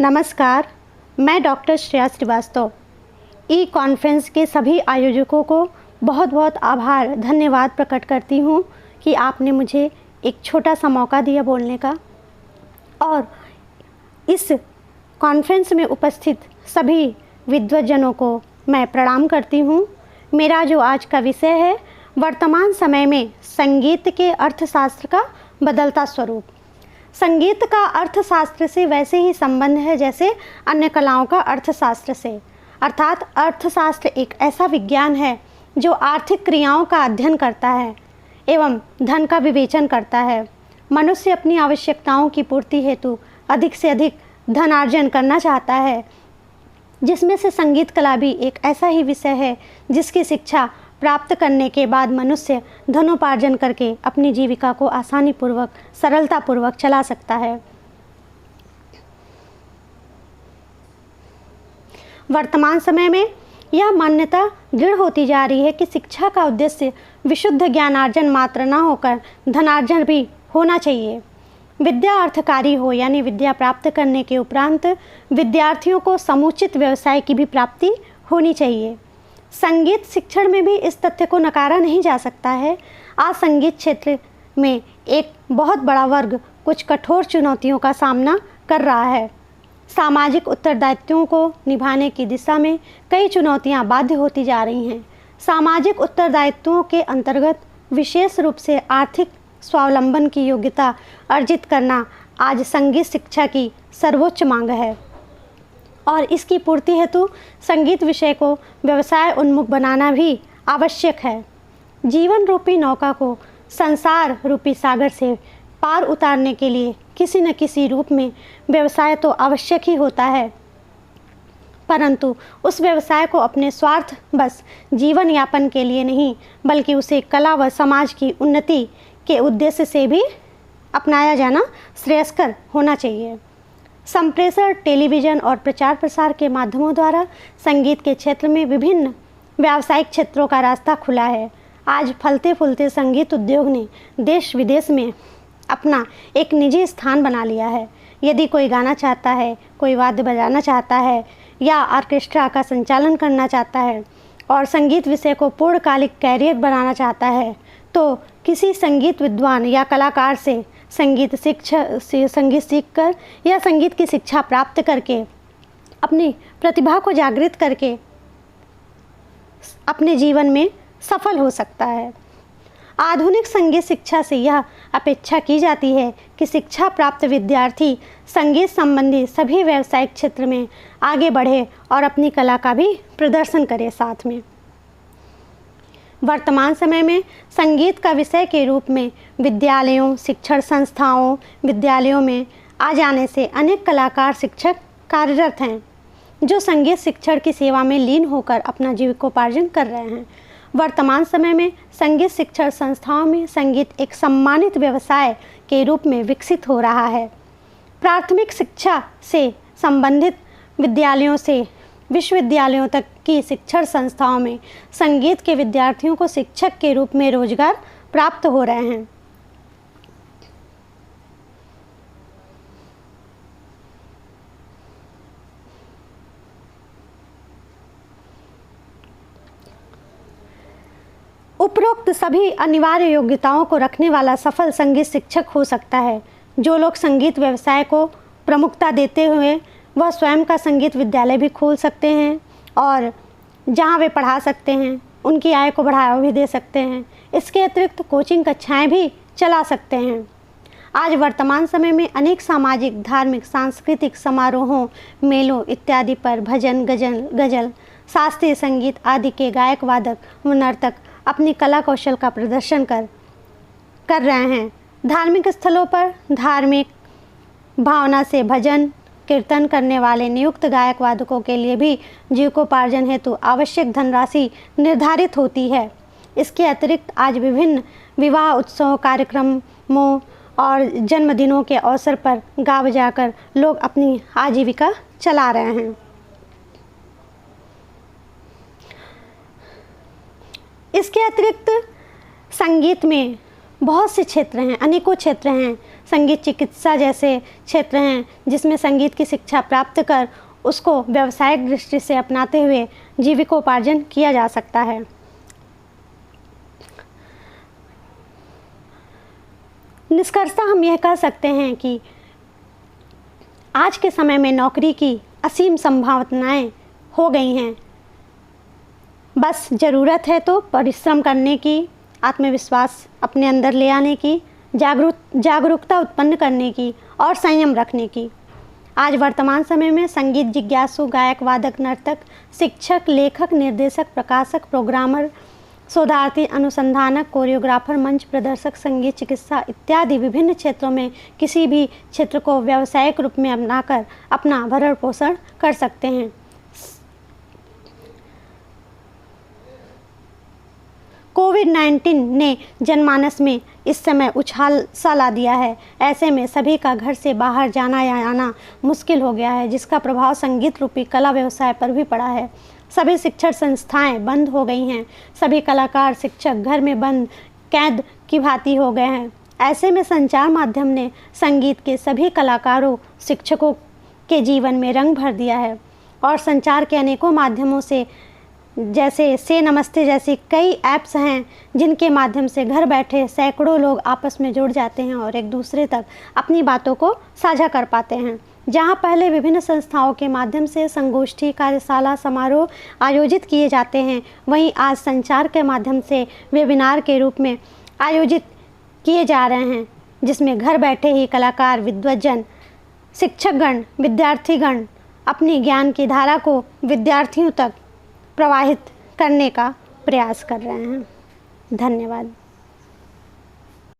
नमस्कार, मैं डॉक्टर श्रेया श्रीवास्तव ई कॉन्फ्रेंस के सभी आयोजकों को बहुत बहुत आभार धन्यवाद प्रकट करती हूँ कि आपने मुझे एक छोटा सा मौका दिया बोलने का। और इस कॉन्फ्रेंस में उपस्थित सभी विद्वज्जनों को मैं प्रणाम करती हूँ। मेरा जो आज का विषय है, वर्तमान समय में संगीत के अर्थशास्त्र का बदलता स्वरूप। संगीत का अर्थशास्त्र से वैसे ही संबंध है जैसे अन्य कलाओं का अर्थशास्त्र से। अर्थात अर्थशास्त्र एक ऐसा विज्ञान है जो आर्थिक क्रियाओं का अध्ययन करता है एवं धन का विवेचन करता है। मनुष्य अपनी आवश्यकताओं की पूर्ति हेतु अधिक से अधिक धनार्जन करना चाहता है, जिसमें से संगीत कला भी एक ऐसा ही विषय है जिसकी शिक्षा प्राप्त करने के बाद मनुष्य धनोपार्जन करके अपनी जीविका को आसानी पूर्वक सरलता पूर्वक चला सकता है। वर्तमान समय में यह मान्यता दृढ़ होती जा रही है कि शिक्षा का उद्देश्य विशुद्ध ज्ञानार्जन मात्र न होकर धनार्जन भी होना चाहिए। विद्या अर्थकारी हो, यानी विद्या प्राप्त करने के उपरांत विद्यार्थियों को समुचित व्यवसाय की भी प्राप्ति होनी चाहिए। संगीत शिक्षण में भी इस तथ्य को नकारा नहीं जा सकता है। आज संगीत क्षेत्र में एक बहुत बड़ा वर्ग कुछ कठोर चुनौतियों का सामना कर रहा है। सामाजिक उत्तरदायित्वों को निभाने की दिशा में कई चुनौतियां बाध्य होती जा रही हैं। सामाजिक उत्तरदायित्वों के अंतर्गत विशेष रूप से आर्थिक स्वावलंबन की योग्यता अर्जित करना आज संगीत शिक्षा की सर्वोच्च मांग है और इसकी पूर्ति हेतु संगीत विषय को व्यवसाय उन्मुख बनाना भी आवश्यक है। जीवन रूपी नौका को संसार रूपी सागर से पार उतारने के लिए किसी न किसी रूप में व्यवसाय तो आवश्यक ही होता है, परंतु उस व्यवसाय को अपने स्वार्थ बस जीवन यापन के लिए नहीं, बल्कि उसे कला व समाज की उन्नति के उद्देश्य से भी अपनाया जाना श्रेयस्कर होना चाहिए। संप्रेषण, टेलीविज़न और प्रचार प्रसार के माध्यमों द्वारा संगीत के क्षेत्र में विभिन्न व्यावसायिक क्षेत्रों का रास्ता खुला है। आज फलते फूलते संगीत उद्योग ने देश विदेश में अपना एक निजी स्थान बना लिया है। यदि कोई गाना चाहता है, कोई वाद्य बजाना चाहता है या ऑर्केस्ट्रा का संचालन करना चाहता है और संगीत विषय को पूर्णकालिक कैरियर बनाना चाहता है, तो किसी संगीत विद्वान या कलाकार से संगीत सीखकर या संगीत की शिक्षा प्राप्त करके अपनी प्रतिभा को जागृत करके अपने जीवन में सफल हो सकता है। आधुनिक संगीत शिक्षा से यह अपेक्षा की जाती है कि शिक्षा प्राप्त विद्यार्थी संगीत संबंधी सभी व्यावसायिक क्षेत्र में आगे बढ़े और अपनी कला का भी प्रदर्शन करे। साथ में वर्तमान समय में संगीत का विषय के रूप में विद्यालयों, शिक्षण संस्थाओं, विद्यालयों में आ जाने से अनेक कलाकार शिक्षक कार्यरत हैं जो संगीत शिक्षण की सेवा में लीन होकर अपना जीविकोपार्जन कर रहे हैं। वर्तमान समय में संगीत शिक्षण संस्थाओं में संगीत एक सम्मानित व्यवसाय के रूप में विकसित हो रहा है। प्राथमिक शिक्षा से संबंधित विद्यालयों से विश्वविद्यालयों तक की शिक्षण संस्थाओं में संगीत के विद्यार्थियों को शिक्षक के रूप में रोजगार प्राप्त हो रहे हैं। उपरोक्त सभी अनिवार्य योग्यताओं को रखने वाला सफल संगीत शिक्षक हो सकता है। जो लोग संगीत व्यवसाय को प्रमुखता देते हुए वह स्वयं का संगीत विद्यालय भी खोल सकते हैं और जहां वे पढ़ा सकते हैं, उनकी आय को बढ़ावा भी दे सकते हैं। इसके अतिरिक्त कोचिंग कक्षाएं भी चला सकते हैं। आज वर्तमान समय में अनेक सामाजिक, धार्मिक, सांस्कृतिक समारोहों, मेलों इत्यादि पर भजन, गजल, शास्त्रीय संगीत आदि के गायक, वादक व नर्तक अपनी कला कौशल का प्रदर्शन कर रहे हैं। धार्मिक स्थलों पर धार्मिक भावना से भजन कीर्तन करने वाले नियुक्त गायक वादकों के लिए भी जीविकोपार्जन हेतु आवश्यक धनराशि निर्धारित होती है। इसके अतिरिक्त आज विभिन्न विवाह उत्सव, कार्यक्रमों और जन्मदिनों के अवसर पर गा बजाकर लोग अपनी आजीविका चला रहे हैं। इसके अतिरिक्त संगीत में बहुत से क्षेत्र हैं, अनेकों क्षेत्र हैं। संगीत चिकित्सा जैसे क्षेत्र हैं जिसमें संगीत की शिक्षा प्राप्त कर उसको व्यावसायिक दृष्टि से अपनाते हुए जीविकोपार्जन किया जा सकता है। निष्कर्षतः हम यह कह सकते हैं कि आज के समय में नौकरी की असीम संभावनाएं हो गई हैं। बस ज़रूरत है तो परिश्रम करने की, आत्मविश्वास अपने अंदर ले आने की, जागरूकता उत्पन्न करने की और संयम रखने की। आज वर्तमान समय में संगीत जिज्ञासु, गायक, वादक, नर्तक, शिक्षक, लेखक, निर्देशक, प्रकाशक, प्रोग्रामर, शोधार्थी, अनुसंधानक, कोरियोग्राफर, मंच प्रदर्शक, संगीत चिकित्सा इत्यादि विभिन्न क्षेत्रों में किसी भी क्षेत्र को व्यावसायिक रूप में अपनाकर अपना भरण पोषण कर सकते हैं। कोविड-19 ने जनमानस में इस समय उछाल सा ला दिया है। ऐसे में सभी का घर से बाहर जाना या आना मुश्किल हो गया है, जिसका प्रभाव संगीत रूपी कला व्यवसाय पर भी पड़ा है। सभी शिक्षण संस्थाएं बंद हो गई हैं। सभी कलाकार, शिक्षक घर में बंद कैद की भांति हो गए हैं। ऐसे में संचार माध्यम ने संगीत के सभी कलाकारों, शिक्षकों के जीवन में रंग भर दिया है और संचार के अनेकों माध्यमों से जैसे से नमस्ते जैसी कई ऐप्स हैं जिनके माध्यम से घर बैठे सैकड़ों लोग आपस में जुड़ जाते हैं और एक दूसरे तक अपनी बातों को साझा कर पाते हैं। जहां पहले विभिन्न संस्थाओं के माध्यम से संगोष्ठी, कार्यशाला, समारोह आयोजित किए जाते हैं, वहीं आज संचार के माध्यम से वेबिनार के रूप में आयोजित किए जा रहे हैं, जिसमें घर बैठे ही कलाकार, विद्वज्जन, शिक्षकगण, विद्यार्थीगण अपनी ज्ञान की धारा को विद्यार्थियों तक प्रवाहित करने का प्रयास कर रहे हैं। धन्यवाद।